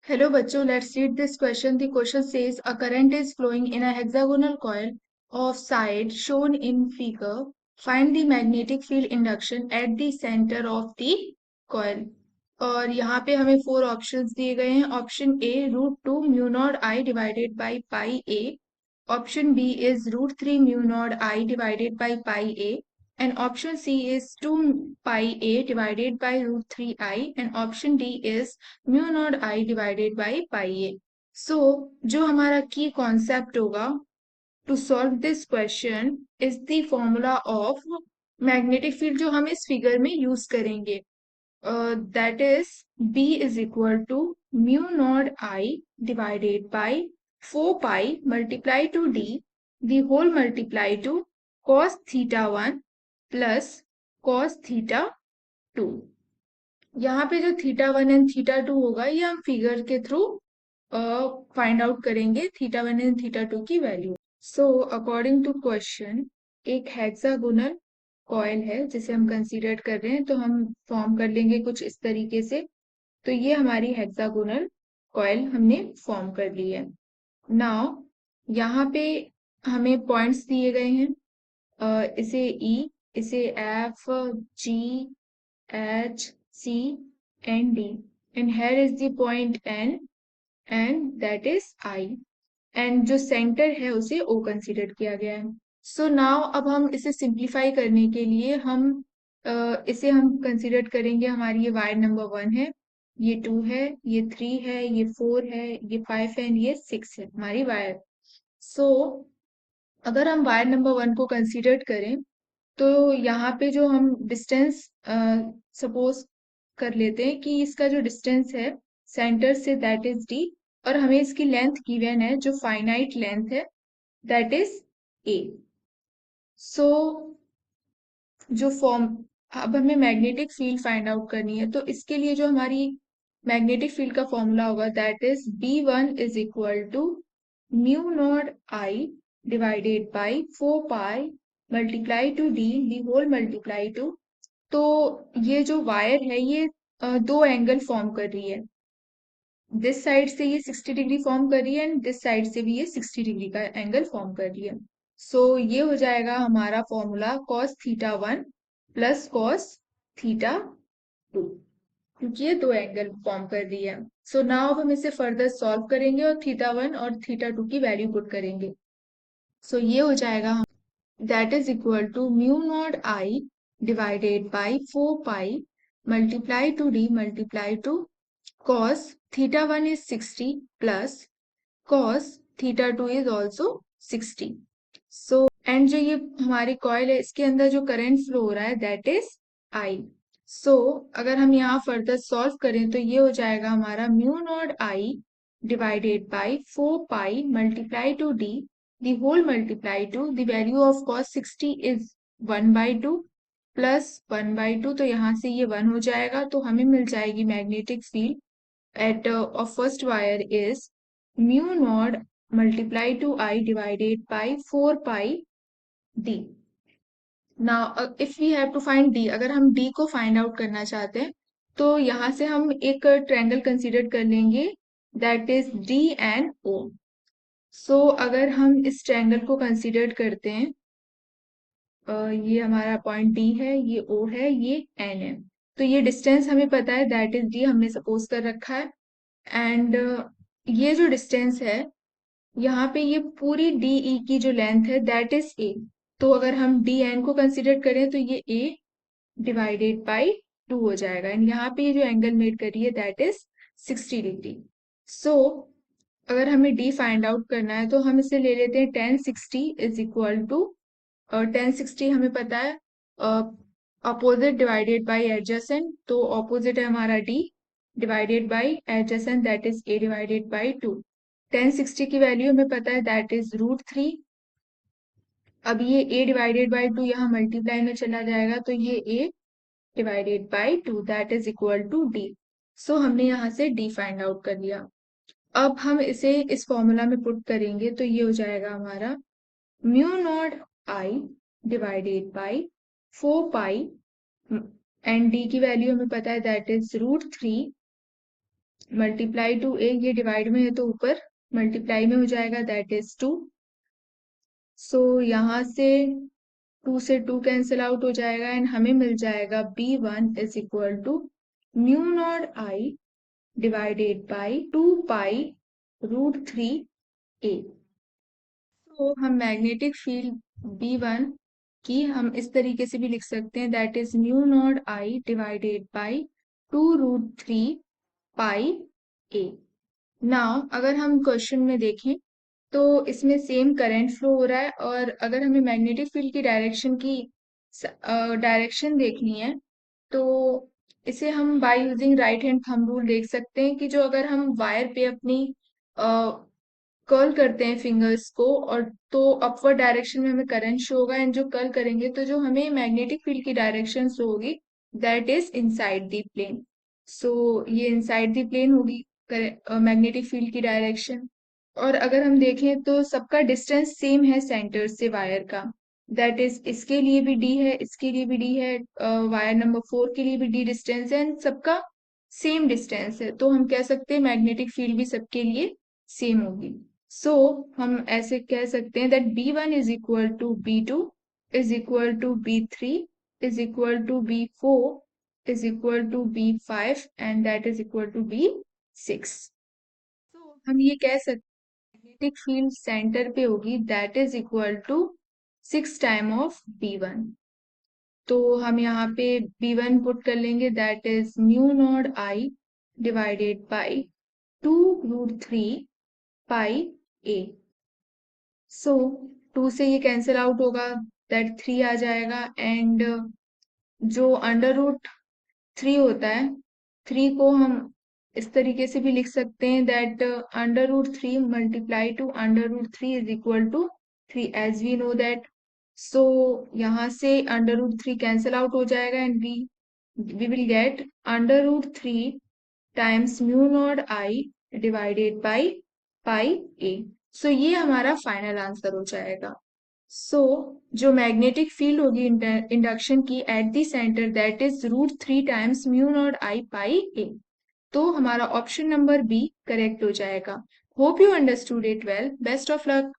Hello bachcho, let's read this question. The question says a current is flowing in a hexagonal coil of side shown in figure. Find the magnetic field induction at the center of the coil. और यहाँ पे हमें 4 options दिए गए हैं. Option A √2 mu naught I divided by pi A. Option B is √3 mu naught I divided by pi A. And option C is 2 pi a divided by √3i, and option D is mu naught I divided by pi a. So जो हमारा की concept होगा to solve this question is the formula of magnetic field जो हम इस figure में use करेंगे. That is B is equal to mu naught I divided by 4 pi multiply to D the whole multiply to cos theta 1 plus cos theta 2. यहाँ पे जो theta 1 and theta 2 होगा ये हम फिगर के थ्रू फाइंड आउट करेंगे theta 1 and theta 2 की value. So according to question एक हेक्सागोनल कॉइल है जिसे हम कंसीडर कर रहे हैं, तो हम फॉर्म कर लेंगे कुछ इस तरीके से. तो ये हमारी हेक्सागोनल कॉइल हमने फॉर्म कर ली है. नाउ यहाँ पे हमें पॉइंट्स दिए गए हैं. इसे ई, इसे F, G, H, C and D. And here is the point N and that is I. एंड जो सेंटर है उसे ओ कंसीडर किया गया है. सो नाउ अब हम इसे सिंप्लीफाई करने के लिए इसे हम कंसीडर करेंगे. हमारी ये वायर नंबर 1 है, ये 2 है, ये 3 है, ये 4 है, ये 5 है एंड ये 6 है हमारी वायर. सो अगर हम वायर नंबर 1 को कंसीडर करें तो यहाँ पे जो हम डिस्टेंस सपोज कर लेते हैं कि इसका जो डिस्टेंस है centre say that is D, और हमें इसकी लेंथ गिवन है जो फाइनाइट लेंथ है दैट इज ए. सो जो फॉर्म अब हमें मैग्नेटिक फील्ड फाइंड आउट करनी है, तो इसके लिए जो हमारी मैग्नेटिक फील्ड का फॉर्मूला होगा that is B1 is equal to mu naught I divided by 4 pi multiply to D the whole multiply to. तो ये जो वायर है ये दो एंगल फॉर्म कर रही है. दिस साइड से ये 60 डिग्री फॉर्म कर रही है एंड दिस साइड से भी ये 60 डिग्री का एंगल फॉर्म कर रही है. सो ये हो जाएगा हमारा formula cos theta 1 plus cos theta 2, क्योंकि ये दो एंगल फॉर्म कर रही है. सो नाउ अब हम इसे फर्दर सॉल्व करेंगे और थीटा 1 और थीटा 2 की वैल्यू पुट करेंगे. सो ये हो जाएगा that is equal to mu naught I divided by 4 pi multiply to D multiply to cos theta 1 is 60 plus cos theta 2 is also 60. So and जो ये हमारी कॉइल है इसके अंदर जो करंट फ्लो हो रहा है दैट इज I. सो अगर हम यहाँ फर्दर सॉल्व करें तो ये हो जाएगा हमारा mu naught I divided by 4 pi multiply to D the whole multiply to the value of cos 60 is 1/2 plus 1/2. तो यहाँ से ये 1 हो जाएगा, तो हमें मिल जाएगी magnetic field at of first wire is mu naught multiply to I divided by 4 pi D. Now if we have to find D, अगर हम D को फाइंड आउट करना चाहते हैं तो यहाँ से हम एक ट्रायंगल कंसीडर कर लेंगे that is D and O. सो अगर हम इस ट्रायंगल को कंसीडर करते हैं, ये हमारा पॉइंट D है, ये O है, ये N है. तो ये डिस्टेंस हमें पता है दैट इज D, हमने सपोज कर रखा है. एंड ये जो डिस्टेंस है यहाँ पे ये पूरी डी ई की जो लेंथ है दैट इज ए. तो अगर हम डी एन को कंसीडर करें तो ये ए डिवाइडेड बाई 2 हो जाएगा. एंड यहाँ पे ये जो एंगल मेड कर रही है दैट इज 60 डिग्री. सो अगर हमें डी फाइंड आउट करना है तो हम इसे ले लेते हैं tan 60 is equal to tan 60 हमें पता है अपोजिट डिवाइडेड बाई एडजेसेंट. तो ऑपोजिट है हमारा D divided by adjacent that is a divided by 2. tan 60 की वैल्यू हमें पता है दैट इज √3. अब ये a डिवाइडेड बाई 2 यहाँ मल्टीप्लाई में चला जाएगा तो ये a divided by 2 that is equal to d. So हमने यहाँ से d फाइंड आउट कर लिया. अब हम इसे इस फॉर्मूला में पुट करेंगे तो ये हो जाएगा हमारा mu naught I divided by 4 pi and d की वैल्यू हमें पता है दैट इज √3 मल्टीप्लाई टू ए, ये डिवाइड में है तो ऊपर मल्टीप्लाई में हो जाएगा, दैट इज 2। सो यहाँ से 2 कैंसिल आउट हो जाएगा एंड हमें मिल जाएगा B1 is equal to mu naught I divided by 2 pi √3 a। तो हम मैग्नेटिक फील्ड B1 की हम इस तरीके से भी लिख सकते हैं, that is mu naught I divided by 2√3 pi a। Now अगर हम क्वेश्चन में देखें तो इसमें सेम करंट फ्लो हो रहा है, और अगर हमें मैग्नेटिक फील्ड की डायरेक्शन देखनी है तो इसे हम by using right hand thumb rule देख सकते हैं कि जो अगर हम वायर पे अपनी कर्ल करते हैं फिंगर्स को, और तो अपवर्ड डायरेक्शन में हमें करंट शो होगा, एंड जो कर्ल करेंगे तो जो हमें मैग्नेटिक फील्ड की डायरेक्शन शो होगी that is inside the plane. So ये इनसाइड द प्लेन होगी मैग्नेटिक फील्ड की डायरेक्शन। और अगर हम देखें तो सबका डिस्टेंस सेम है सेंटर से वायर का, दैट इज इसके लिए भी डी है, इसके लिए भी डी है, वायर नंबर 4 के लिए भी डी डिस्टेंस है, एंड सबका सेम डिस्टेंस है, तो हम कह सकते हैं मैग्नेटिक फील्ड भी सबके लिए सेम होगी। सो हम ऐसे कह सकते हैं that B1 is equal to B2 is equal to B3 is equal to B4 is equal to B5 and that is equal to B6। तो हम ये कह सकते हैं मैग्नेटिक फील्ड सेंटर पे होगी that is equal to 6 time of B1। तो हम यहाँ पे B1 पुट कर लेंगे, that is mu naught I divided by 2√3 pi a। So 2 से ये कैंसिल आउट होगा, दैट 3 आ जाएगा, एंड जो अंडर रूट 3 होता है, 3 को हम इस तरीके से भी लिख सकते हैं that under root 3 multiply to under root 3 is equal to 3 as we know that. So यहाँ से अंडर रूट 3 कैंसिल आउट हो जाएगा and we will get under root 3 times mu naught I divided by pi a। So ये हमारा final answer हो जाएगा। So जो magnetic field होगी इंडक्शन की at the centre that is √3 times mu naught I pi a। तो हमारा option number B correct हो जाएगा। Hope you understood it well. Best of luck.